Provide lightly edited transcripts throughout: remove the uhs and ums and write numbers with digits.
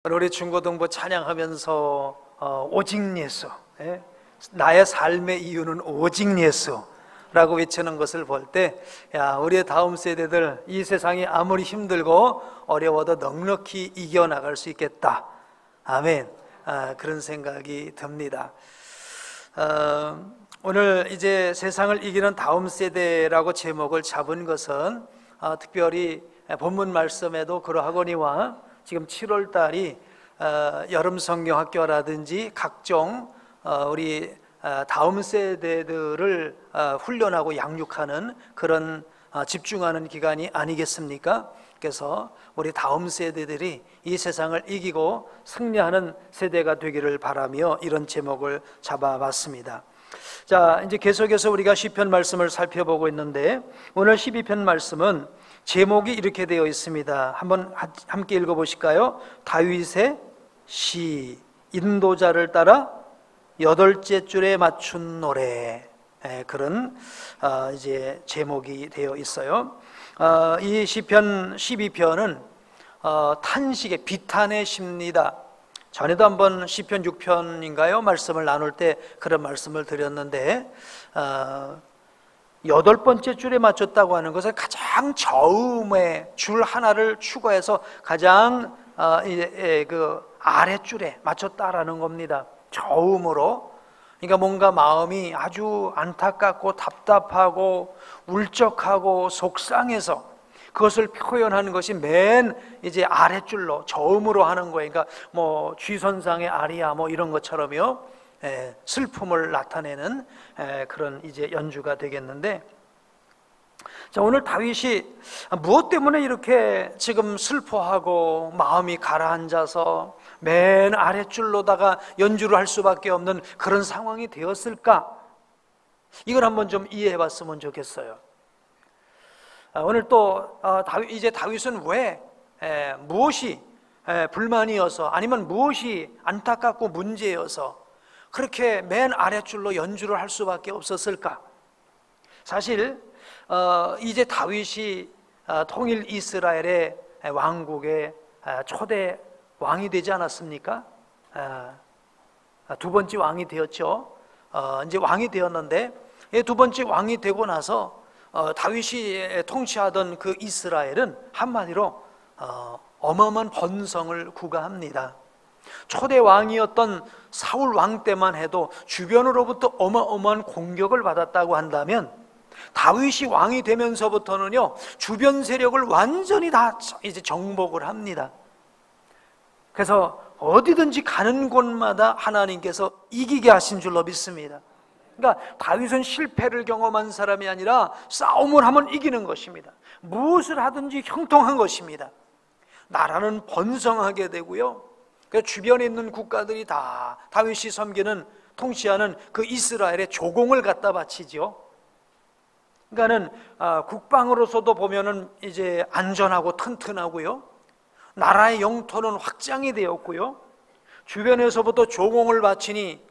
우리 중고등부 찬양하면서 오직 예수, 나의 삶의 이유는 오직 예수라고 외치는 것을 볼 때, 우리의 다음 세대들 이 세상이 아무리 힘들고 어려워도 넉넉히 이겨나갈 수 있겠다. 아멘. 그런 생각이 듭니다. 오늘 이제 세상을 이기는 다음 세대라고 제목을 잡은 것은 특별히 본문 말씀에도 그러하거니와 지금 7월 달이 여름 성경학교라든지 각종 우리 다음 세대들을 훈련하고 양육하는 그런 집중하는 기간이 아니겠습니까? 그래서 우리 다음 세대들이 이 세상을 이기고 승리하는 세대가 되기를 바라며 이런 제목을 잡아봤습니다. 자, 이제 계속해서 우리가 시편 말씀을 살펴보고 있는데 오늘 12편 말씀은 제목이 이렇게 되어 있습니다. 한번 함께 읽어보실까요? 다윗의 시, 인도자를 따라 8째 줄에 맞춘 노래. 그런 이제 제목이 되어 있어요. 이 시편 12편은 탄식의 비탄의 시입니다. 전에도 한번 시편 6편인가요? 말씀을 나눌 때 그런 말씀을 드렸는데 8번째 줄에 맞췄다고 하는 것은 가장 저음의 줄 하나를 추가해서 가장 그 아랫줄에 맞췄다라는 겁니다. 저음으로. 그러니까 뭔가 마음이 아주 안타깝고 답답하고 울적하고 속상해서 그것을 표현하는 것이 맨 이제 아랫줄로 저음으로 하는 거예요. 그러니까 뭐 쥐선상의 아리아 뭐 이런 것처럼요. 슬픔을 나타내는 그런 이제 연주가 되겠는데, 자, 오늘 다윗이 무엇 때문에 이렇게 지금 슬퍼하고 마음이 가라앉아서 맨 아랫줄로다가 연주를 할 수밖에 없는 그런 상황이 되었을까? 이걸 한번 좀 이해해 봤으면 좋겠어요. 오늘 또 이제 다윗은 왜 무엇이 불만이어서 아니면 무엇이 안타깝고 문제여서 그렇게 맨 아랫줄로 연주를 할 수밖에 없었을까? 사실 이제 다윗이 통일 이스라엘의 왕국의 초대 왕이 되지 않았습니까? 두 번째 왕이 되었죠. 이제 왕이 되었는데 두 번째 왕이 되고 나서 다윗이 통치하던 그 이스라엘은 한마디로 어마어마한 번성을 구가합니다. 초대 왕이었던 사울 왕 때만 해도 주변으로부터 어마어마한 공격을 받았다고 한다면 다윗이 왕이 되면서부터는요 주변 세력을 완전히 다 이제 정복을 합니다. 그래서 어디든지 가는 곳마다 하나님께서 이기게 하신 줄로 믿습니다. 그러니까 다윗은 실패를 경험한 사람이 아니라 싸움을 하면 이기는 것입니다. 무엇을 하든지 형통한 것입니다. 나라는 번성하게 되고요, 그 주변에 있는 국가들이 다 다윗이 섬기는 통치하는 그 이스라엘의 조공을 갖다 바치죠. 그러니까는 국방으로서도 보면은 이제 안전하고 튼튼하고요, 나라의 영토는 확장이 되었고요, 주변에서부터 조공을 바치니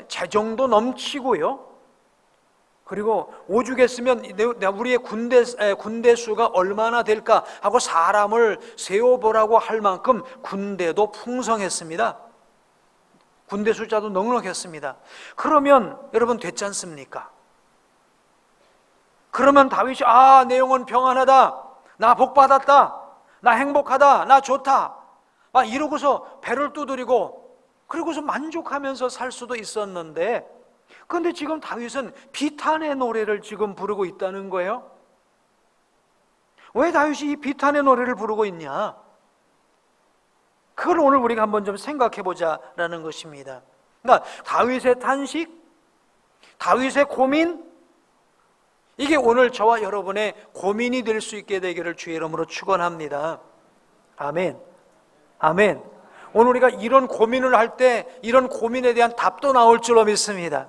재정도 넘치고요, 그리고 오죽했으면 우리의 군대 수가 얼마나 될까 하고 사람을 세워보라고 할 만큼 군대도 풍성했습니다. 군대 숫자도 넉넉했습니다. 그러면 여러분 됐지 않습니까? 그러면 다윗이 내 영혼 평안하다, 나 복받았다, 나 행복하다, 나 좋다 막 이러고서 배를 두드리고 그러고서 만족하면서 살 수도 있었는데, 그런데 지금 다윗은 비탄의 노래를 지금 부르고 있다는 거예요. 왜 다윗이 이 비탄의 노래를 부르고 있냐? 그걸 오늘 우리가 한번 좀 생각해 보자라는 것입니다. 그러니까 다윗의 탄식, 다윗의 고민, 이게 오늘 저와 여러분의 고민이 될 수 있게 되기를 주의 이름으로 축원합니다. 아멘. 아멘. 오늘 우리가 이런 고민을 할 때 이런 고민에 대한 답도 나올 줄로 믿습니다.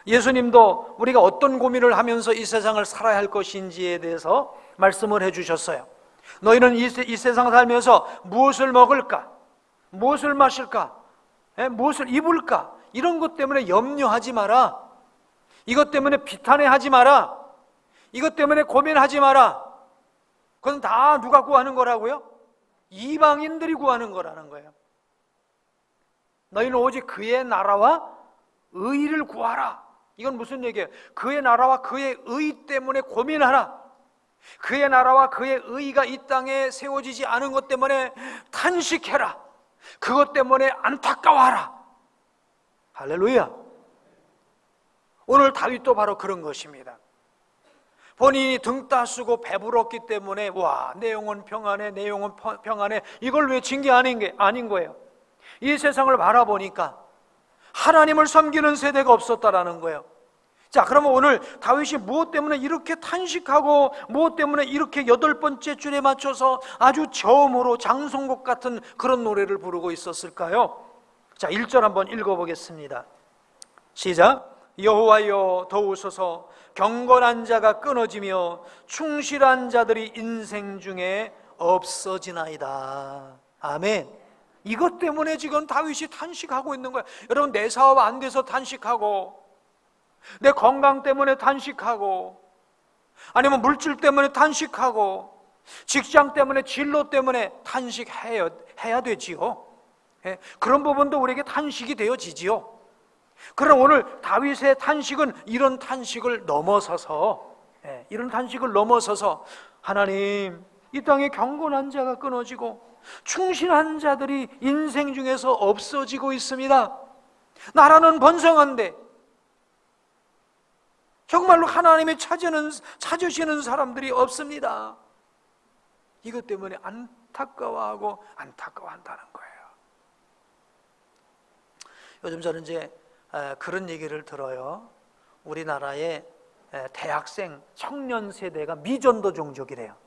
예수님도 우리가 어떤 고민을 하면서 이 세상을 살아야 할 것인지에 대해서 말씀을 해주셨어요. 너희는 이 세상 살면서 무엇을 먹을까? 무엇을 마실까? 무엇을 입을까? 이런 것 때문에 염려하지 마라. 이것 때문에 비탄해하지 마라. 이것 때문에 고민하지 마라. 그건 다 누가 구하는 거라고요? 이방인들이 구하는 거라는 거예요. 너희는 오직 그의 나라와 의를 구하라. 이건 무슨 얘기예요? 그의 나라와 그의 의 때문에 고민하라. 그의 나라와 그의 의가 이 땅에 세워지지 않은 것 때문에 탄식해라. 그것 때문에 안타까워하라. 할렐루야. 오늘 다윗도 바로 그런 것입니다. 본인이 등 따쓰고 배불렀기 때문에 와, 내 영혼 평안해, 내 영혼 평안해, 이걸 외친 게 아닌 거예요. 이 세상을 바라보니까 하나님을 섬기는 세대가 없었다라는 거예요. 자, 그러면 오늘 다윗이 무엇 때문에 이렇게 탄식하고 무엇 때문에 이렇게 8번째 줄에 맞춰서 아주 저음으로 장송곡 같은 그런 노래를 부르고 있었을까요? 자, 1절 한번 읽어보겠습니다. 시작. 여호와여 도우소서. 경건한 자가 끊어지며 충실한 자들이 인생 중에 없어지나이다. 아멘. 이것 때문에 지금 다윗이 탄식하고 있는 거예요. 여러분, 내 사업 안 돼서 탄식하고, 내 건강 때문에 탄식하고, 아니면 물질 때문에 탄식하고, 직장 때문에, 진로 때문에 탄식해야 되지요. 그런 부분도 우리에게 탄식이 되어지지요. 그럼 오늘 다윗의 탄식은 이런 탄식을 넘어서서, 하나님, 이 땅에 경건한 자가 끊어지고 충실한 자들이 인생 중에서 없어지고 있습니다. 나라는 번성한데 정말로 하나님이 찾으시는 사람들이 없습니다. 이것 때문에 안타까워하고 안타까워한다는 거예요. 요즘 저는 이제 그런 얘기를 들어요. 우리나라의 대학생, 청년 세대가 미전도 종족이래요.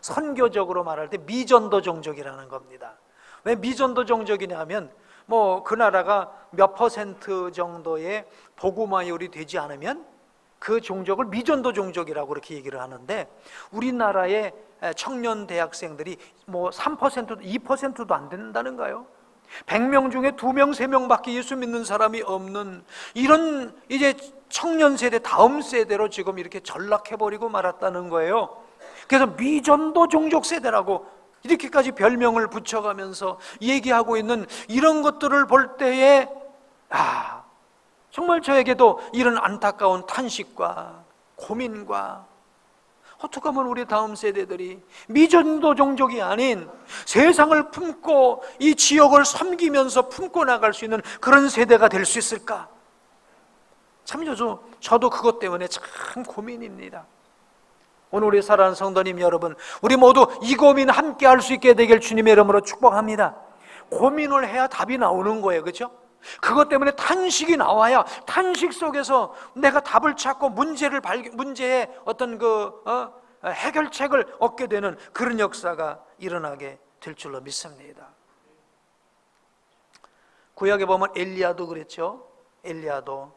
선교적으로 말할 때 미전도 종족이라는 겁니다. 왜 미전도 종족이냐면 그 나라가 몇 % 정도의 복음화율이 되지 않으면 그 종족을 미전도 종족이라고 그렇게 얘기를 하는데, 우리나라의 청년 대학생들이 3%도 2%도 안 된다는 거예요. 100명 중에 2명, 3명밖에 예수 믿는 사람이 없는 이런 이제 청년 세대, 다음 세대로 지금 이렇게 전락해버리고 말았다는 거예요. 그래서 미전도 종족 세대라고 이렇게까지 별명을 붙여가면서 얘기하고 있는 이런 것들을 볼 때에 정말 저에게도 이런 안타까운 탄식과 고민과, 어떻게 하면 우리 다음 세대들이 미전도 종족이 아닌 세상을 품고 이 지역을 섬기면서 품고 나갈 수 있는 그런 세대가 될 수 있을까? 참 저도 그것 때문에 참 고민입니다. 오늘 우리 사랑하는 성도님 여러분, 우리 모두 이 고민 함께 할 수 있게 되길 주님의 이름으로 축복합니다. 고민을 해야 답이 나오는 거예요, 그렇죠? 그것 때문에 탄식이 나와야 탄식 속에서 내가 답을 찾고 문제의 어떤 해결책을 얻게 되는 그런 역사가 일어나게 될 줄로 믿습니다. 구약에 보면 엘리야도 그랬죠. 엘리야도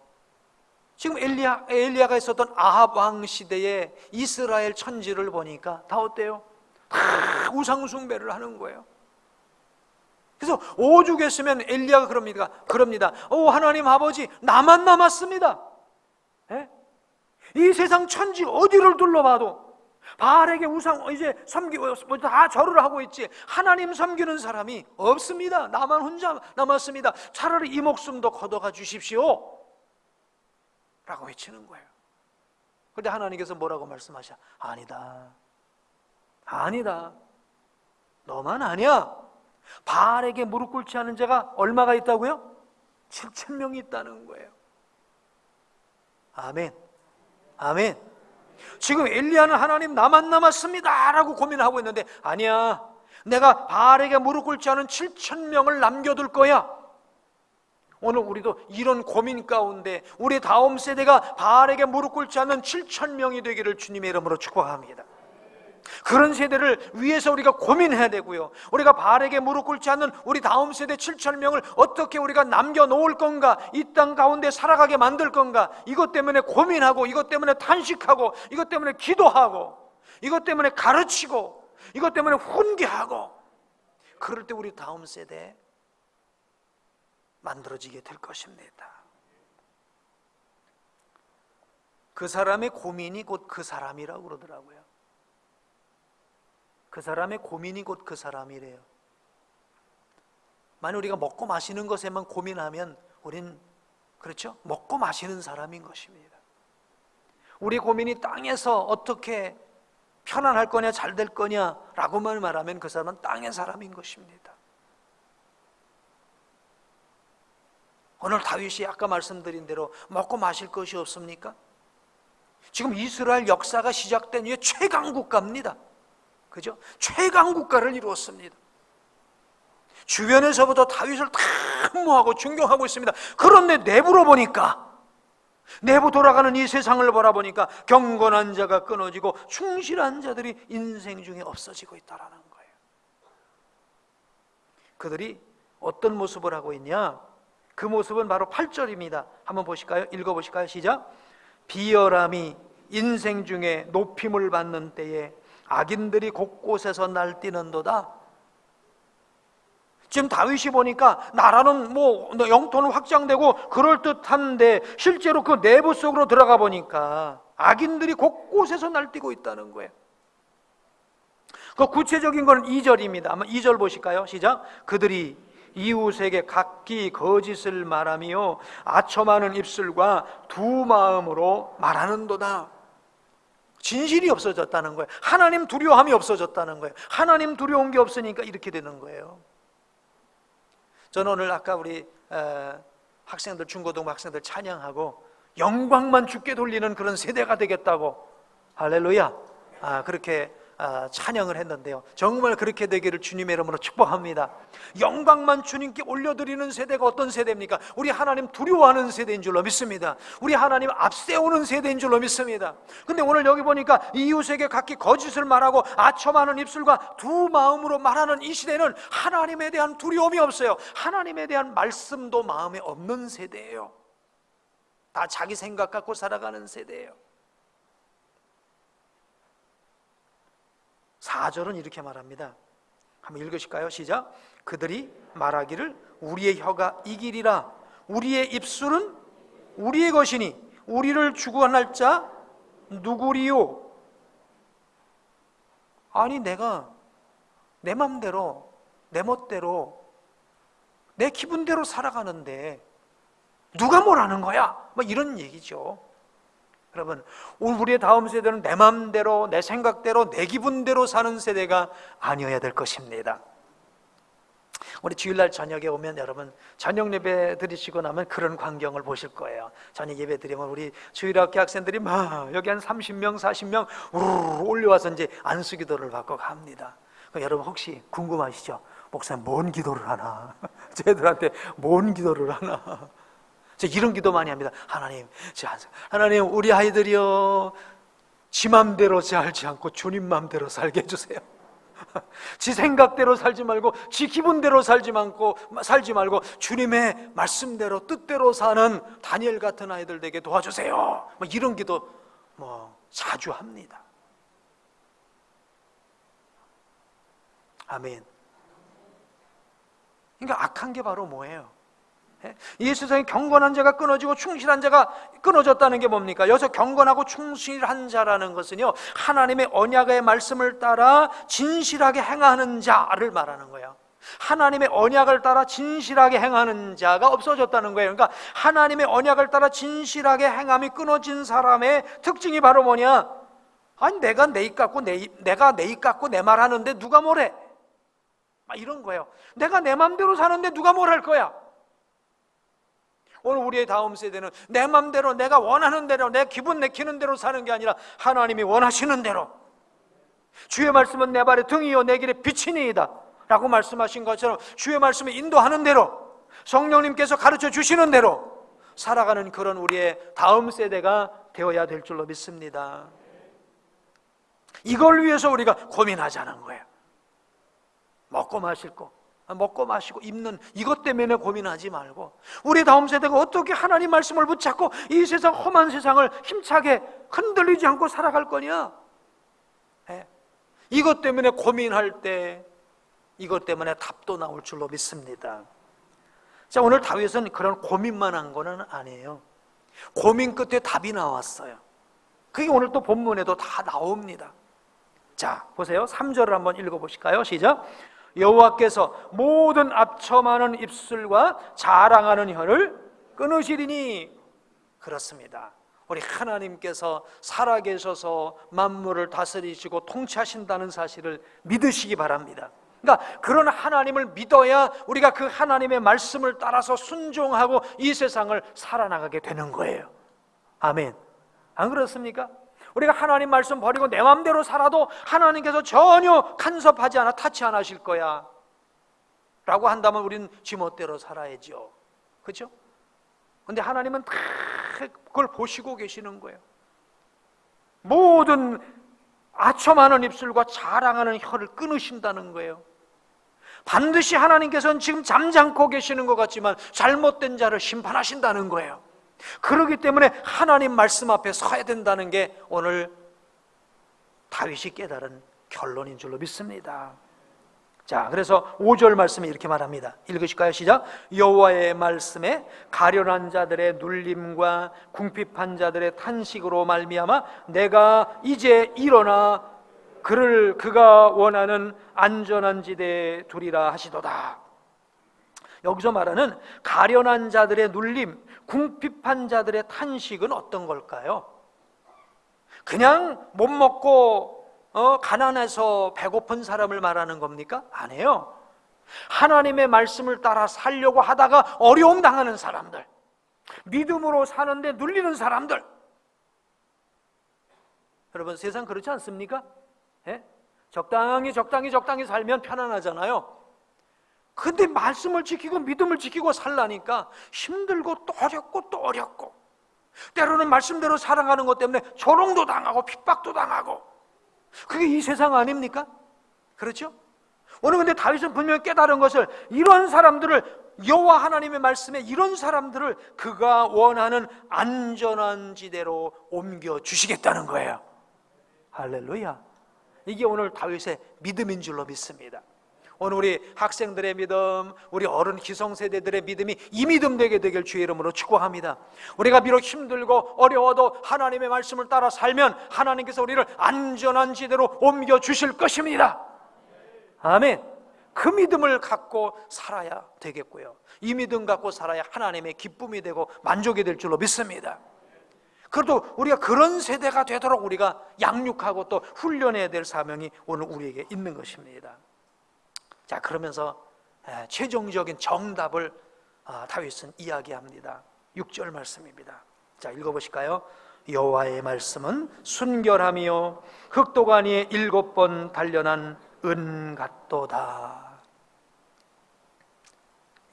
지금 엘리야가 있었던 아합 왕 시대의 이스라엘 천지를 보니까 다 어때요? 다 우상 숭배를 하는 거예요. 그래서 오죽했으면 엘리야가 그럽니다. 하나님 아버지, 나만 남았습니다. 이 세상 천지 어디를 둘러봐도 바알에게 우상 이제 섬기고 다 절을 하고 있지 하나님 섬기는 사람이 없습니다. 나만 혼자 남았습니다. 차라리 이 목숨도 걷어가 주십시오 라고 외치는 거예요. 그런데 하나님께서 뭐라고 말씀하셔? 아니다. 너만 아니야. 바알에게 무릎 꿇지 않은 자가 얼마가 있다고요? 7,000명이 있다는 거예요. 아멘. 지금 엘리야는 하나님 나만 남았습니다 라고 고민하고 있는데, 아니야, 내가 바알에게 무릎 꿇지 않은 7,000명을 남겨둘 거야. 오늘 우리도 이런 고민 가운데 우리 다음 세대가 바알에게 무릎 꿇지 않는 7,000명이 되기를 주님의 이름으로 축복합니다. 그런 세대를 위해서 우리가 고민해야 되고요, 우리가 바알에게 무릎 꿇지 않는 우리 다음 세대 7,000명을 어떻게 우리가 남겨놓을 건가, 이 땅 가운데 살아가게 만들 건가, 이것 때문에 고민하고, 이것 때문에 탄식하고, 이것 때문에 기도하고, 이것 때문에 가르치고, 이것 때문에 훈계하고, 그럴 때 우리 다음 세대 만들어지게 될 것입니다. 그 사람의 고민이 곧 그 사람이라고 그러더라고요. 그 사람의 고민이 곧 그 사람이래요. 만약 우리가 먹고 마시는 것에만 고민하면 우린, 그렇죠? 먹고 마시는 사람인 것입니다. 우리 고민이 땅에서 어떻게 편안할 거냐, 잘 될 거냐 라고만 말하면 그 사람은 땅의 사람인 것입니다. 오늘 다윗이 아까 말씀드린 대로 먹고 마실 것이 없습니까? 지금 이스라엘 역사가 시작된 이후에 최강 국가입니다. 그죠? 최강 국가를 이루었습니다. 주변에서부터 다윗을 탐모하고 존경하고 있습니다. 그런데 내부로 보니까, 내부 돌아가는 이 세상을 바라보니까 경건한 자가 끊어지고 충실한 자들이 인생 중에 없어지고 있다는 거예요. 그들이 어떤 모습을 하고 있냐? 그 모습은 바로 8절입니다. 한번 보실까요? 읽어보실까요? 시작. 비열함이 인생 중에 높임을 받는 때에 악인들이 곳곳에서 날뛰는도다. 지금 다윗이 보니까 나라는 영토는 확장되고 그럴듯한데 실제로 그 내부 속으로 들어가 보니까 악인들이 곳곳에서 날뛰고 있다는 거예요. 그 구체적인 건 2절입니다. 한번 2절 보실까요? 시작. 그들이 이웃에게 각기 거짓을 말하며 아첨하는 입술과 두 마음으로 말하는도다. 진실이 없어졌다는 거예요. 하나님 두려움이 없어졌다는 거예요. 하나님 두려운 게 없으니까 이렇게 되는 거예요. 저는 오늘 아까 우리 학생들, 중고등부 학생들 찬양하고 영광만 주께 돌리는 그런 세대가 되겠다고, 할렐루야, 그렇게 찬양을 했는데요, 정말 그렇게 되기를 주님의 이름으로 축복합니다. 영광만 주님께 올려드리는 세대가 어떤 세대입니까? 우리 하나님 두려워하는 세대인 줄로 믿습니다. 우리 하나님 앞세우는 세대인 줄로 믿습니다. 근데 오늘 여기 보니까 이웃에게 각기 거짓을 말하고 아첨하는 입술과 두 마음으로 말하는 이 시대는 하나님에 대한 두려움이 없어요. 하나님에 대한 말씀도 마음에 없는 세대예요. 다 자기 생각 갖고 살아가는 세대예요. 4절은 이렇게 말합니다. 한번 읽으실까요? 시작. 그들이 말하기를 우리의 혀가 이기리라. 우리의 입술은 우리의 것이니 우리를 주관할 자 누구리요? 아니, 내가 내 맘대로, 내 멋대로, 내 기분대로 살아가는데 누가 뭘 하는 거야? 이런 얘기죠. 여러분, 우리의 다음 세대는 내 마음대로, 내 생각대로, 내 기분대로 사는 세대가 아니어야 될 것입니다. 우리 주일날 저녁에 오면 여러분 저녁 예배 드리시고 나면 그런 광경을 보실 거예요. 저녁 예배 드리면 우리 주일학교 학생들이 막 여기 한 30명, 40명 우르르 올려와서 이제 안수기도를 받고 갑니다. 여러분 혹시 궁금하시죠? 목사님 뭔 기도를 하나? 쟤들한테 뭔 기도를 하나? 이런 기도 많이 합니다. 하나님 우리 아이들이요 지 맘대로 살지 않고 주님 맘대로 살게 해주세요. 지 생각대로 살지 말고 지 기분대로 살지 말고 주님의 말씀대로 뜻대로 사는 다니엘 같은 아이들 되게 도와주세요. 이런 기도 자주 합니다. 아멘. 그러니까 악한 게 바로 뭐예요? 이 세상에 경건한 자가 끊어지고 충실한 자가 끊어졌다는 게 뭡니까? 여기서 경건하고 충실한 자라는 것은요, 하나님의 언약의 말씀을 따라 진실하게 행하는 자를 말하는 거예요. 하나님의 언약을 따라 진실하게 행하는 자가 없어졌다는 거예요. 그러니까 하나님의 언약을 따라 진실하게 행함이 끊어진 사람의 특징이 바로 뭐냐? 아니, 내가 내 입 갖고 내 말 하는데 누가 뭐래? 이런 거예요. 내가 내 맘대로 사는데 누가 뭘 할 거야? 오늘 우리의 다음 세대는 내 맘대로, 내가 원하는 대로, 내 기분 내키는 대로 사는 게 아니라 하나님이 원하시는 대로, 주의 말씀은 내 발의 등이요 내 길의 빛이니이다 라고 말씀하신 것처럼 주의 말씀을 인도하는 대로, 성령님께서 가르쳐 주시는 대로 살아가는 그런 우리의 다음 세대가 되어야 될 줄로 믿습니다. 이걸 위해서 우리가 고민하자는 거예요. 먹고 마시고 입는 이것 때문에 고민하지 말고, 우리 다음 세대가 어떻게 하나님 말씀을 붙잡고 이 세상 험한 세상을 힘차게 흔들리지 않고 살아갈 거냐? 이것 때문에 고민할 때 이것 때문에 답도 나올 줄로 믿습니다. 자, 오늘 다윗은 그런 고민만 한 거는 아니에요. 고민 끝에 답이 나왔어요. 그게 오늘 또 본문에도 다 나옵니다. 자, 보세요. 3절을 한번 읽어보실까요? 시작. 여호와께서 모든 압첨하는 입술과 자랑하는 혀를 끊으시리니. 그렇습니다. 우리 하나님께서 살아계셔서 만물을 다스리시고 통치하신다는 사실을 믿으시기 바랍니다. 그러니까 그런 하나님을 믿어야 우리가 그 하나님의 말씀을 따라서 순종하고 이 세상을 살아나가게 되는 거예요. 아멘. 안 그렇습니까? 우리가 하나님 말씀 버리고 내 마음대로 살아도 하나님께서 전혀 간섭하지 않아 타치 안 하실 거야 라고 한다면 우리는 지멋대로 살아야죠. 그렇죠? 근데 하나님은 다 그걸 보시고 계시는 거예요. 모든 아첨하는 입술과 자랑하는 혀를 끊으신다는 거예요. 반드시 하나님께서는 지금 잠잠고 계시는 것 같지만 잘못된 자를 심판하신다는 거예요. 그렇기 때문에 하나님 말씀 앞에 서야 된다는 게 오늘 다윗이 깨달은 결론인 줄로 믿습니다. 자, 그래서 5절 말씀에 이렇게 말합니다. 읽으실까요? 시작. 여호와의 말씀에 가련한 자들의 눌림과 궁핍한 자들의 탄식으로 말미암아 내가 이제 일어나 그가 원하는 안전한 지대에 두리라 하시도다. 여기서 말하는 가련한 자들의 눌림, 궁핍한 자들의 탄식은 어떤 걸까요? 그냥 못 먹고 가난해서 배고픈 사람을 말하는 겁니까? 아니에요. 하나님의 말씀을 따라 살려고 하다가 어려움 당하는 사람들, 믿음으로 사는데 눌리는 사람들. 여러분, 세상 그렇지 않습니까? 예? 적당히 살면 편안하잖아요. 근데 말씀을 지키고 믿음을 지키고 살라니까 힘들고 또 어렵고 때로는 말씀대로 살아가는 것 때문에 조롱도 당하고 핍박도 당하고, 그게 이 세상 아닙니까? 그렇죠? 오늘 근데 다윗은 분명히 깨달은 것을, 이런 사람들을, 여호와 하나님의 말씀에 이런 사람들을 그가 원하는 안전한 지대로 옮겨 주시겠다는 거예요. 할렐루야. 이게 오늘 다윗의 믿음인 줄로 믿습니다. 오늘 우리 학생들의 믿음, 우리 어른 기성세대들의 믿음이 이 믿음 되게 되길 주의 이름으로 축복합니다. 우리가 비록 힘들고 어려워도 하나님의 말씀을 따라 살면 하나님께서 우리를 안전한 지대로 옮겨 주실 것입니다. 아멘. 그 믿음을 갖고 살아야 되겠고요. 이 믿음 갖고 살아야 하나님의 기쁨이 되고 만족이 될 줄로 믿습니다. 그래도 우리가 그런 세대가 되도록 우리가 양육하고 또 훈련해야 될 사명이 오늘 우리에게 있는 것입니다. 자, 그러면서 최종적인 정답을 다윗은 이야기합니다. 6절 말씀입니다. 자, 읽어보실까요? 여호와의 말씀은 순결함이요 흑도가니에 7번 단련한 은 같도다.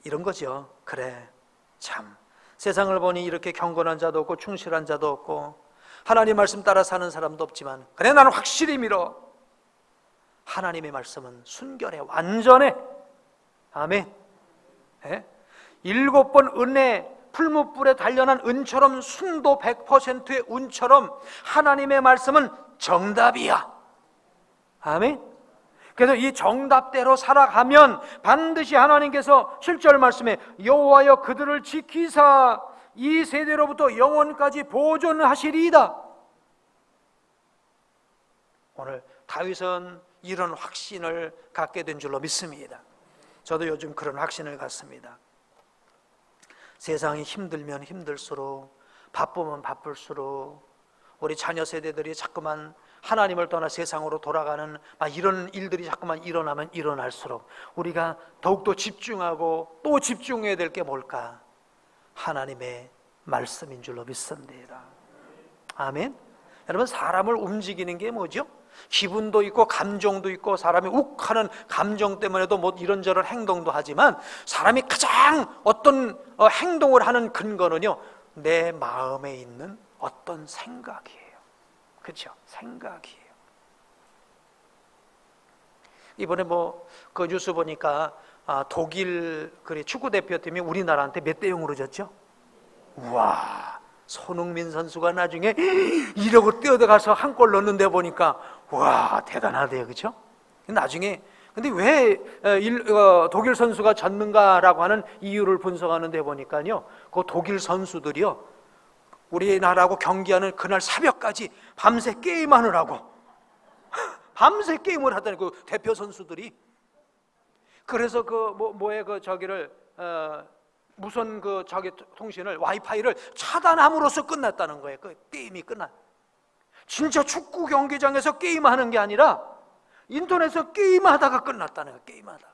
이런 거죠. 그래, 참 세상을 보니 이렇게 경건한 자도 없고 충실한 자도 없고 하나님 말씀 따라 사는 사람도 없지만, 그래 나는 확실히 믿어. 하나님의 말씀은 순결해, 완전해. 아멘. 7번 은혜, 풀무불에 단련한 은처럼, 순도 100%의 운처럼 하나님의 말씀은 정답이야. 아멘. 그래서 이 정답대로 살아가면 반드시 하나님께서 7절 말씀에 여호와여 그들을 지키사 이 세대로부터 영원까지 보존하시리이다. 오늘 다윗은 이런 확신을 갖게 된 줄로 믿습니다. 저도 요즘 그런 확신을 갖습니다. 세상이 힘들면 힘들수록, 바쁘면 바쁠수록, 우리 자녀 세대들이 자꾸만 하나님을 떠나 세상으로 돌아가는 이런 일들이 자꾸만 일어나면 일어날수록 우리가 더욱더 집중하고 또 집중해야 될 게 뭘까? 하나님의 말씀인 줄로 믿습니다. 아멘. 여러분, 사람을 움직이는 게 뭐죠? 기분도 있고 감정도 있고, 사람이 욱하는 감정 때문에도 뭐 이런저런 행동도 하지만, 사람이 가장 어떤 행동을 하는 근거는요, 내 마음에 있는 어떤 생각이에요. 그렇죠? 생각이에요. 이번에 그 뉴스 보니까 독일 축구 대표팀이 우리나라한테 몇 대 0으로 졌죠? 우와, 손흥민 선수가 나중에 이러고 뛰어들어가서 한 골 넣는데 보니까 와, 대단하대요. 그렇죠? 나중에 근데 왜 독일 선수가 졌는가라고 하는 이유를 분석하는데 보니까요, 그 독일 선수들이요, 우리나라하고 경기하는 그날 새벽까지 밤새 게임하느라고 밤새 게임을 하더니 그 대표 선수들이. 그래서 무선 통신을 와이파이를 차단함으로써 끝났다는 거예요. 그 게임이 끝나. 진짜 축구 경기장에서 게임하는 게 아니라 인터넷에서 게임하다가 끝났다는 거예요. 게임하다가.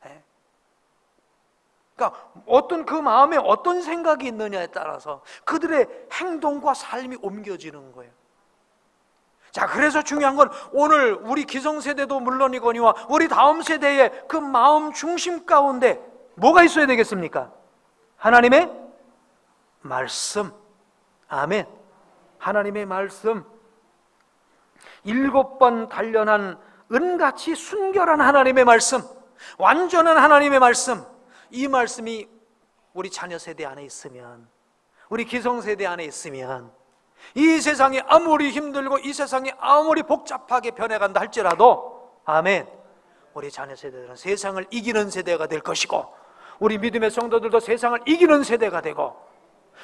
네. 그러니까 그 마음에 어떤 생각이 있느냐에 따라서 그들의 행동과 삶이 옮겨지는 거예요. 자, 그래서 중요한 건 오늘 우리 기성세대도 물론이거니와 우리 다음 세대의 그 마음 중심 가운데 뭐가 있어야 되겠습니까? 하나님의 말씀. 아멘. 하나님의 말씀. 7번 단련한 은같이 순결한 하나님의 말씀, 완전한 하나님의 말씀, 이 말씀이 우리 자녀 세대 안에 있으면, 우리 기성세대 안에 있으면 이 세상이 아무리 힘들고 이 세상이 아무리 복잡하게 변해간다 할지라도, 아멘, 우리 자녀 세대들은 세상을 이기는 세대가 될 것이고, 우리 믿음의 성도들도 세상을 이기는 세대가 되고,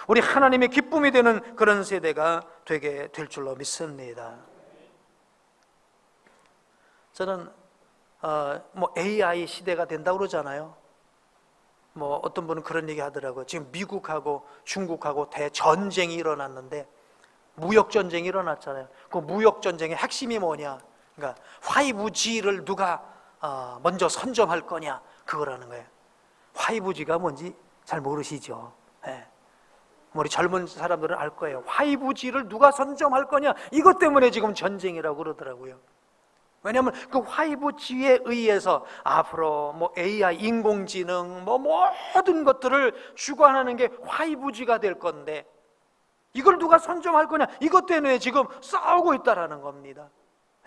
우리 하나님의 기쁨이 되는 그런 세대가 되게 될 줄로 믿습니다. 저는 AI 시대가 된다고 그러잖아요. 어떤 분은 그런 얘기 하더라고요. 지금 미국하고 중국하고 대전쟁이 일어났는데, 무역전쟁이 일어났잖아요. 그 무역전쟁의 핵심이 뭐냐? 그러니까 5G를 누가 먼저 선점할 거냐, 그거라는 거예요. 5G가 뭔지 잘 모르시죠? 네. 우리 젊은 사람들은 알 거예요. 5G를 누가 선점할 거냐, 이것 때문에 지금 전쟁이라고 그러더라고요. 왜냐하면 그 5G에 의해서 앞으로 AI, 인공지능, 모든 것들을 주관하는 게 5G가 될 건데, 이걸 누가 선점할 거냐, 이것 때문에 지금 싸우고 있다라는 겁니다.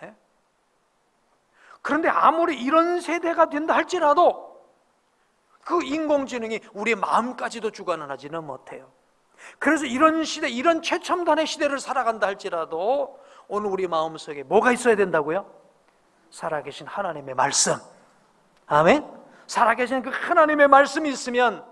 네? 그런데 아무리 이런 세대가 된다 할지라도 그 인공지능이 우리 마음까지도 주관을 하지는 못해요. 그래서 이런 시대, 이런 최첨단의 시대를 살아간다 할지라도 오늘 우리 마음속에 뭐가 있어야 된다고요? 살아계신 하나님의 말씀. 아멘. 살아계신 그 하나님의 말씀이 있으면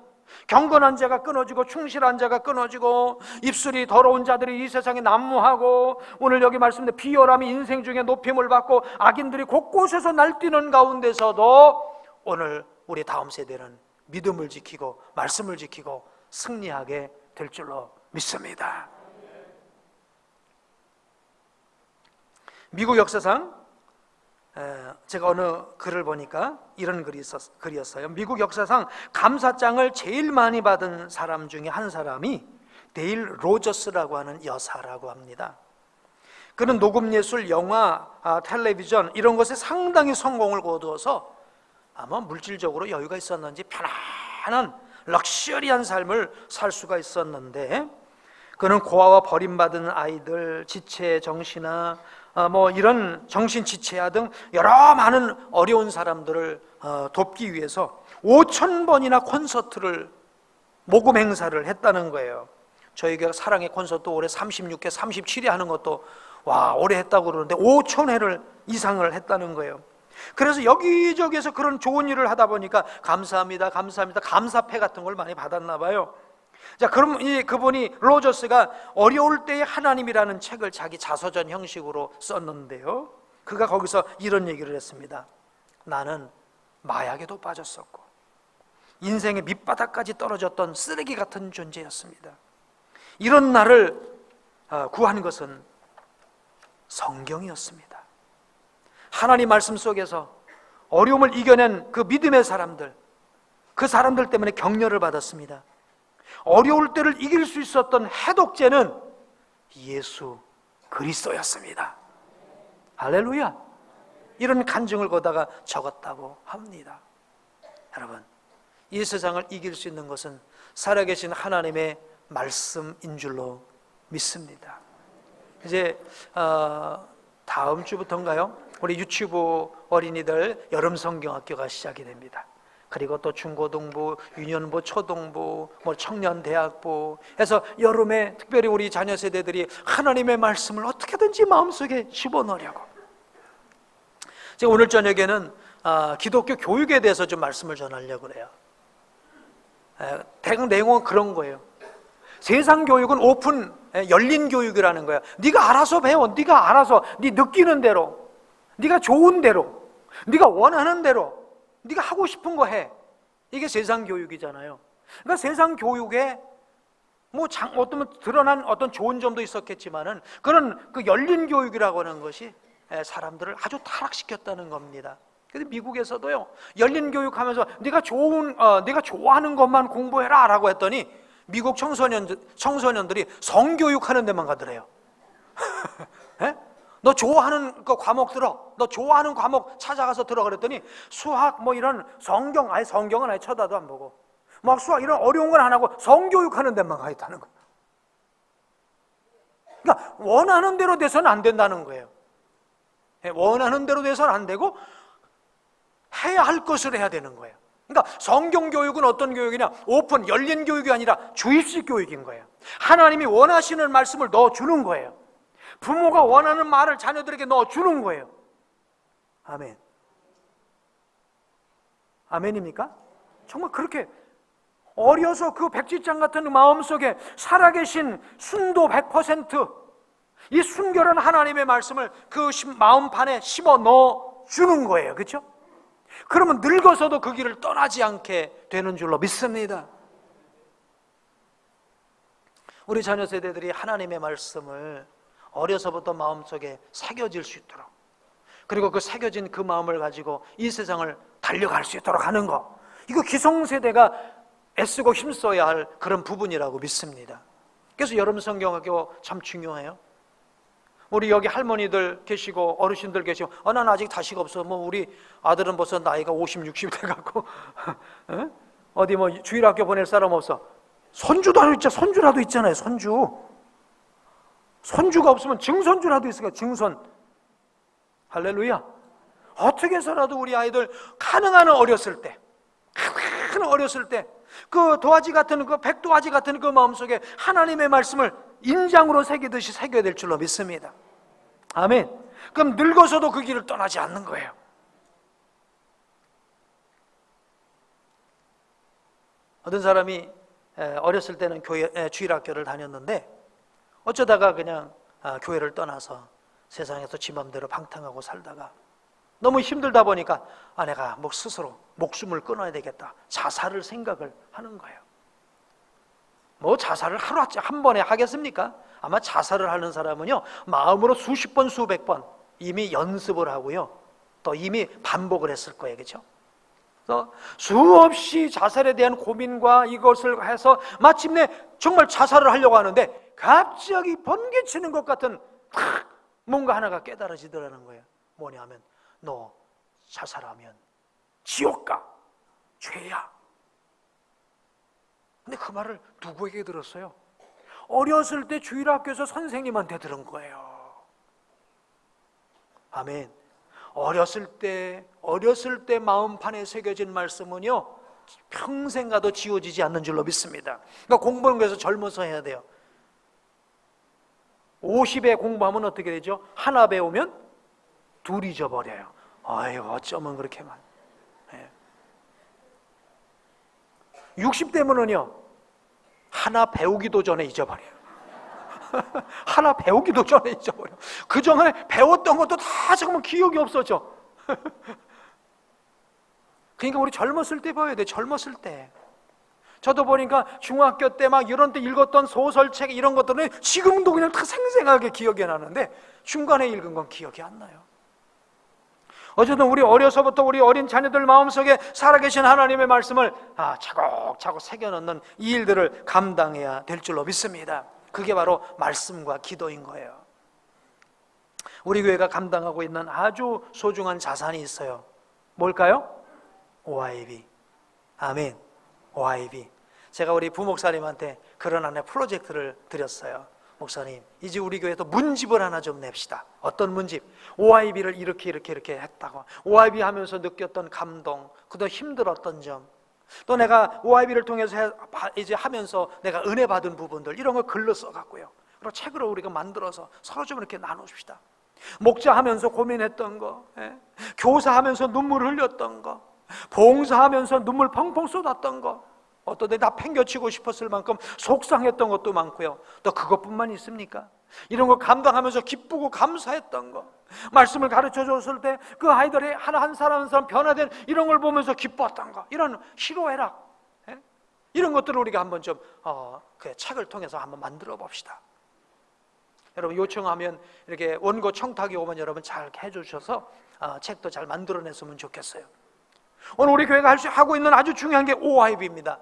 경건한 자가 끊어지고 충실한 자가 끊어지고 입술이 더러운 자들이 이 세상에 난무하고, 오늘 여기 말씀대로 비열함이 인생 중에 높임을 받고 악인들이 곳곳에서 날뛰는 가운데서도 오늘 우리 다음 세대는 믿음을 지키고 말씀을 지키고 승리하게 될 줄로 믿습니다. 미국 역사상 제가 어느 글을 보니까 이런 글이었어요. 미국 역사상 감사장을 제일 많이 받은 사람 중에 한 사람이 데일 로저스라고 하는 여사라고 합니다. 그는 녹음예술, 영화, 텔레비전 이런 것에 상당히 성공을 거두어서 아마 물질적으로 여유가 있었는지 편안한 럭셔리한 삶을 살 수가 있었는데, 그는 고아와 버림받은 아이들, 지체 정신아, 이런 정신지체아 등 여러 많은 어려운 사람들을 돕기 위해서 5,000번이나 콘서트를, 모금 행사를 했다는 거예요. 저희 교회 사랑의 콘서트 올해 36회, 37회 하는 것도 오래 했다고 그러는데 5,000회를 이상을 했다는 거예요. 그래서 여기저기에서 그런 좋은 일을 하다 보니까 감사합니다, 감사합니다, 감사패 같은 걸 많이 받았나 봐요. 자, 그럼 그분이 로저스가 어려울 때의 하나님이라는 책을 자기 자서전 형식으로 썼는데요, 그가 거기서 이런 얘기를 했습니다. 나는 마약에도 빠졌었고 인생의 밑바닥까지 떨어졌던 쓰레기 같은 존재였습니다. 이런 나를 구한 것은 성경이었습니다. 하나님 말씀 속에서 어려움을 이겨낸 그 믿음의 사람들, 그 사람들 때문에 격려를 받았습니다. 어려울 때를 이길 수 있었던 해독제는 예수 그리스도였습니다. 할렐루야. 이런 간증을 거다가 적었다고 합니다. 여러분, 이 세상을 이길 수 있는 것은 살아계신 하나님의 말씀인 줄로 믿습니다. 이제 다음 주부터인가요? 우리 유치부 어린이들 여름 성경학교가 시작이 됩니다. 그리고 또 중고등부, 유년부, 초등부, 청년대학부 해서 여름에 특별히 우리 자녀 세대들이 하나님의 말씀을 어떻게든지 마음속에 집어넣으려고, 제가 오늘 저녁에는 기독교 교육에 대해서 좀 말씀을 전하려고 그래요. 대강 내용은 그런 거예요. 세상 교육은 오픈, 열린 교육이라는 거야. 네가 알아서 배워. 네가 알아서 네 느끼는 대로, 네가 좋은 대로, 네가 원하는 대로, 네가 하고 싶은 거 해. 이게 세상 교육이잖아요. 그러니까 세상 교육에 뭐 어떤 드러난 어떤 좋은 점도 있었겠지만은 그런 그 열린 교육이라고 하는 것이 사람들을 아주 타락시켰다는 겁니다. 그래서 미국에서도요, 열린 교육하면서 네가 좋아하는 것만 공부해라라고 했더니 미국 청소년들이 성교육하는 데만 가더래요. 너 좋아하는 그 과목 들어. 너 좋아하는 과목 찾아가서 들어. 그랬더니 수학 뭐 이런 성경은 아예 쳐다도 안 보고 막 수학 이런 어려운 건 안 하고 성교육하는 데만 가 있다는 거예요. 그러니까 원하는 대로 돼서는 안 된다는 거예요. 원하는 대로 돼서는 안 되고 해야 할 것을 해야 되는 거예요. 그러니까 성경 교육은 어떤 교육이냐? 오픈, 열린 교육이 아니라 주입식 교육인 거예요. 하나님이 원하시는 말씀을 넣어주는 거예요. 부모가 원하는 말을 자녀들에게 넣어주는 거예요. 아멘. 아멘입니까? 정말 그렇게 어려서 그 백지장 같은 마음속에 살아계신 순도 100%, 이 순결한 하나님의 말씀을 그 마음판에 심어 넣어주는 거예요. 그렇죠? 그러면 늙어서도 그 길을 떠나지 않게 되는 줄로 믿습니다. 우리 자녀 세대들이 하나님의 말씀을 어려서부터 마음속에 새겨질 수 있도록, 그리고 그 새겨진 그 마음을 가지고 이 세상을 달려갈 수 있도록 하는 거, 이거 기성세대가 애쓰고 힘써야 할 그런 부분이라고 믿습니다. 그래서 여름 성경학교 참 중요해요. 우리 여기 할머니들 계시고 어르신들 계시고 난 아직 다시가 없어. 뭐 우리 아들은 벌써 나이가 50, 60 돼갖고 어디 뭐 주일학교 보낼 사람 없어. 손주라도 있잖아요. 손주가 없으면 증손주라도 있으니까 증손. 할렐루야. 어떻게 해서라도 우리 아이들 가능한 어렸을 때 그 도화지 같은 그 백도화지 같은 그 마음속에 하나님의 말씀을 인장으로 새기듯이 새겨야 될 줄로 믿습니다. 아멘. 그럼 늙어서도 그 길을 떠나지 않는 거예요. 어떤 사람이 어렸을 때는 주일학교를 다녔는데 어쩌다가 그냥 교회를 떠나서 세상에서 지 맘대로 방탕하고 살다가 너무 힘들다 보니까 내가 스스로 목숨을 끊어야 되겠다, 자살을 생각을 하는 거예요. 뭐 자살을 하루아침에 한 번에 하겠습니까? 아마 자살을 하는 사람은요, 마음으로 수십 번 수백 번 이미 연습을 하고요, 또 이미 반복을 했을 거예요. 그렇죠? 그래서 수없이 자살에 대한 고민과 이것을 해서 마침내 정말 자살을 하려고 하는데 갑자기 번개치는 것 같은 뭔가 하나가 깨달아지더라는 거예요. 뭐냐면 너 자살하면 지옥 가, 죄야. 근데 그 말을 누구에게 들었어요? 어렸을 때 주일학교에서 선생님한테 들은 거예요. 아멘. 어렸을 때 마음판에 새겨진 말씀은요, 평생 가도 지워지지 않는 줄로 믿습니다. 그러니까 공부하는 거에서 젊어서 해야 돼요. 50에 공부하면 어떻게 되죠? 하나 배우면 둘 잊어버려요. 아유, 어쩌면 그렇게만. 60대면은요, 하나 배우기도 전에 잊어버려요. 하나 배우기도 전에 잊어버려. 그 전에 배웠던 것도 다 잠깐만 기억이 없어져. 그러니까 우리 젊었을 때 배워야 돼. 젊었을 때. 저도 보니까 중학교 때 막 이런 때 읽었던 소설책 이런 것들은 지금도 그냥 다 생생하게 기억이 나는데 중간에 읽은 건 기억이 안 나요. 어쨌든 우리 어려서부터 우리 어린 자녀들 마음속에 살아계신 하나님의 말씀을 차곡차곡 새겨넣는 이 일들을 감당해야 될 줄로 믿습니다. 그게 바로 말씀과 기도인 거예요. 우리 교회가 감당하고 있는 아주 소중한 자산이 있어요. 뭘까요? OIB. 아멘. OIB. 제가 우리 부목사님한테 그런 하나의 프로젝트를 드렸어요. 목사님, 이제 우리 교회도 문집을 하나 좀 냅시다. 어떤 문집? OIB를 이렇게 했다고. OIB 하면서 느꼈던 감동, 그도 힘들었던 점, 또 내가 OIB를 통해서 이제 하면서 내가 은혜 받은 부분들, 이런 걸 글로 써갖고요, 그리고 책으로 우리가 만들어서 서로 좀 이렇게 나눕시다. 목자하면서 고민했던 거, 교사하면서 눈물 흘렸던 거, 봉사하면서 눈물 펑펑 쏟았던 거, 어떤 데 다 팽겨치고 싶었을 만큼 속상했던 것도 많고요. 또 그것뿐만 있습니까? 이런 거 감당하면서 기쁘고 감사했던 거, 말씀을 가르쳐 줬을 때 그 아이들이 한 사람 한 사람 변화된 이런 걸 보면서 기뻤던 거, 이런 희로애락, 이런 것들을 우리가 한번 좀 그 책을 통해서 한번 만들어 봅시다. 여러분 요청하면 이렇게 원고 청탁이 오면 여러분 잘 해주셔서 책도 잘 만들어냈으면 좋겠어요. 오늘 우리 교회가 하고 있는 아주 중요한 게 OIB입니다.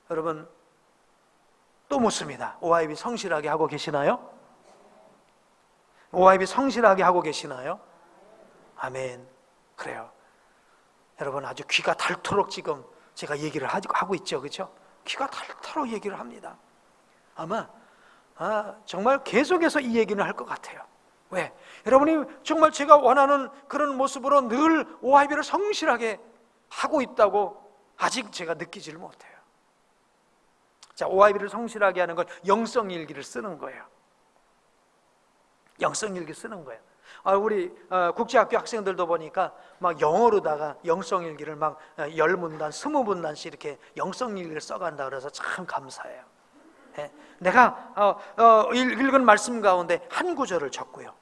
여러분 또 묻습니다. OIB 성실하게 하고 계시나요? OIB 성실하게 하고 계시나요? 아멘. 그래요. 여러분 아주 귀가 닳도록 지금 제가 얘기를 하고 있죠, 그렇죠? 귀가 닳도록 얘기를 합니다. 아마 정말 계속해서 이 얘기는 할 것 같아요. 왜? 여러분이 정말 제가 원하는 그런 모습으로 늘 OIB를 성실하게 하고 있다고 아직 제가 느끼지를 못해요. 자, OIB를 성실하게 하는 건 영성일기를 쓰는 거예요. 영성일기 쓰는 거예요. 우리 국제학교 학생들도 보니까 막 영어로다가 영성일기를 막 10문단, 20문단씩 이렇게 영성일기를 써간다 그래서 참 감사해요. 내가 읽은 말씀 가운데 한 구절을 적고요.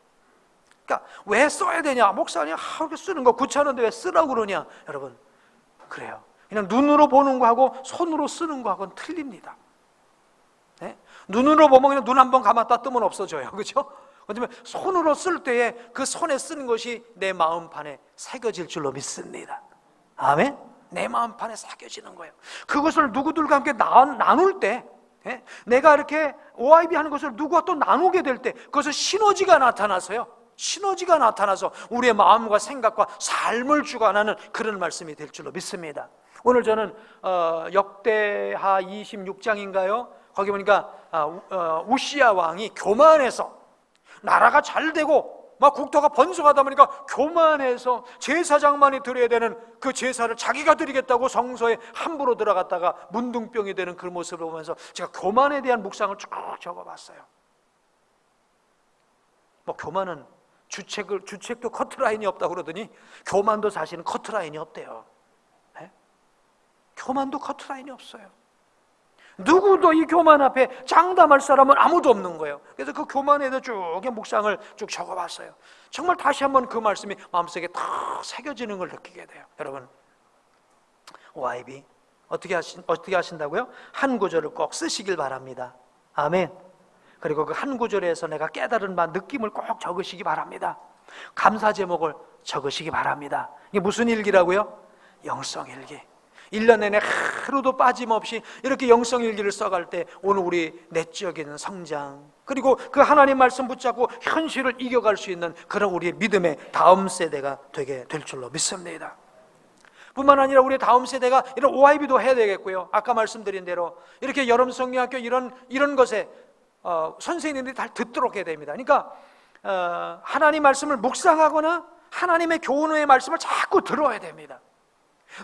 그러니까 왜 써야 되냐? 목사님 이렇게 쓰는 거 귀찮은데 왜 쓰라고 그러냐? 여러분 그래요. 그냥 눈으로 보는 거하고 손으로 쓰는 거하고는 틀립니다. 눈으로 보면 그냥 눈 한 번 감았다 뜨면 없어져요, 그렇죠? 그렇지만 손으로 쓸 때에 그 손에 쓰는 것이 내 마음판에 새겨질 줄로 믿습니다. 아멘? 내 마음판에 새겨지는 거예요. 그것을 누구들과 함께 나눌 때, 내가 이렇게 OIB 하는 것을 누구와 또 나누게 될 때 그것은 시너지가 나타나서요, 시너지가 나타나서 우리의 마음과 생각과 삶을 주관하는 그런 말씀이 될 줄로 믿습니다. 오늘 저는 역대하 26장인가요? 거기 보니까 우시야 왕이 교만해서 나라가 잘 되고 막 국토가 번성하다 보니까 교만해서 제사장만이 드려야 되는 그 제사를 자기가 드리겠다고 성소에 함부로 들어갔다가 문둥병이 되는 그 모습을 보면서 제가 교만에 대한 묵상을 쭉 적어봤어요. 뭐 교만은 주책도 커트라인이 없다고 그러더니 교만도 사실은 커트라인이 없대요. 교만도 커트라인이 없어요. 누구도 이 교만 앞에 장담할 사람은 아무도 없는 거예요. 그래서 그 교만에 대해 쭉 묵상을 쭉 적어봤어요. 정말 다시 한번 그 말씀이 마음속에 탁 새겨지는 걸 느끼게 돼요. 여러분 OIB 어떻게 하신다고요? 한 구절을 꼭 쓰시길 바랍니다. 아멘. 그리고 그 한 구절에서 내가 깨달은 바 느낌을 꼭 적으시기 바랍니다. 감사 제목을 적으시기 바랍니다. 이게 무슨 일기라고요? 영성일기. 1년 내내 하루도 빠짐없이 이렇게 영성일기를 써갈 때 오늘 우리 내적인 성장, 그리고 그 하나님 말씀 붙잡고 현실을 이겨갈 수 있는 그런 우리의 믿음의 다음 세대가 되게 될 줄로 믿습니다. 뿐만 아니라 우리 다음 세대가 이런 OIB도 해야 되겠고요. 아까 말씀드린 대로 이렇게 여름 성경학교 이런 것에 선생님들이 다 듣도록 해야 됩니다. 그러니까 하나님 말씀을 묵상하거나 하나님의 교훈의 말씀을 자꾸 들어야 됩니다.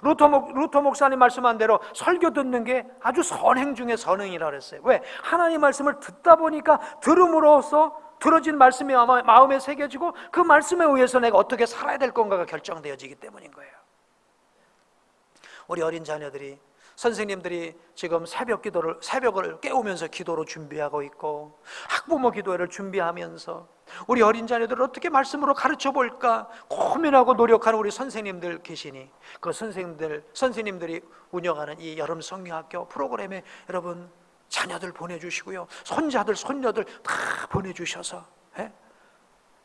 루터 목사님 말씀한 대로 설교 듣는 게 아주 선행 중에 선행이라고 그랬어요. 왜? 하나님 말씀을 듣다 보니까 들음으로써 들어진 말씀이 마음에 새겨지고 그 말씀에 의해서 내가 어떻게 살아야 될 건가가 결정되어지기 때문인 거예요. 우리 어린 자녀들이, 선생님들이 지금 새벽을 깨우면서 기도로 준비하고 있고, 학부모 기도회를 준비하면서 우리 어린 자녀들을 어떻게 말씀으로 가르쳐 볼까 고민하고 노력하는 우리 선생님들 계시니, 그 선생님들이 운영하는 이 여름 성경학교 프로그램에 여러분 자녀들 보내주시고요, 손자들 손녀들 다 보내주셔서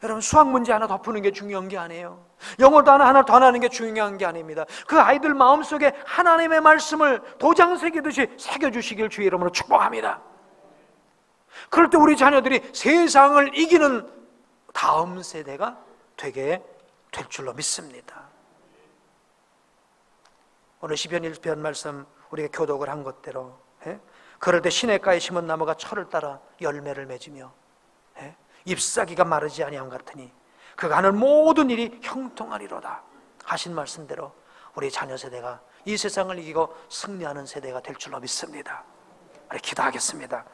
여러분 수학 문제 하나 더 푸는 게 중요한 게 아니에요. 영어도 하나 더 하는 게 중요한 게 아닙니다. 그 아이들 마음속에 하나님의 말씀을 도장 새기듯이 새겨주시길 주의 이름으로 축복합니다. 그럴 때 우리 자녀들이 세상을 이기는 다음 세대가 되게 될 줄로 믿습니다. 오늘 시편 1편 말씀 우리가 교독을 한 것대로 그럴 때 시냇가에 심은 나무가 철을 따라 열매를 맺으며 잎사귀가 마르지 아니함 같으니 그가 하는 모든 일이 형통하리로다 하신 말씀대로 우리 자녀 세대가 이 세상을 이기고 승리하는 세대가 될 줄로 믿습니다. 기도하겠습니다.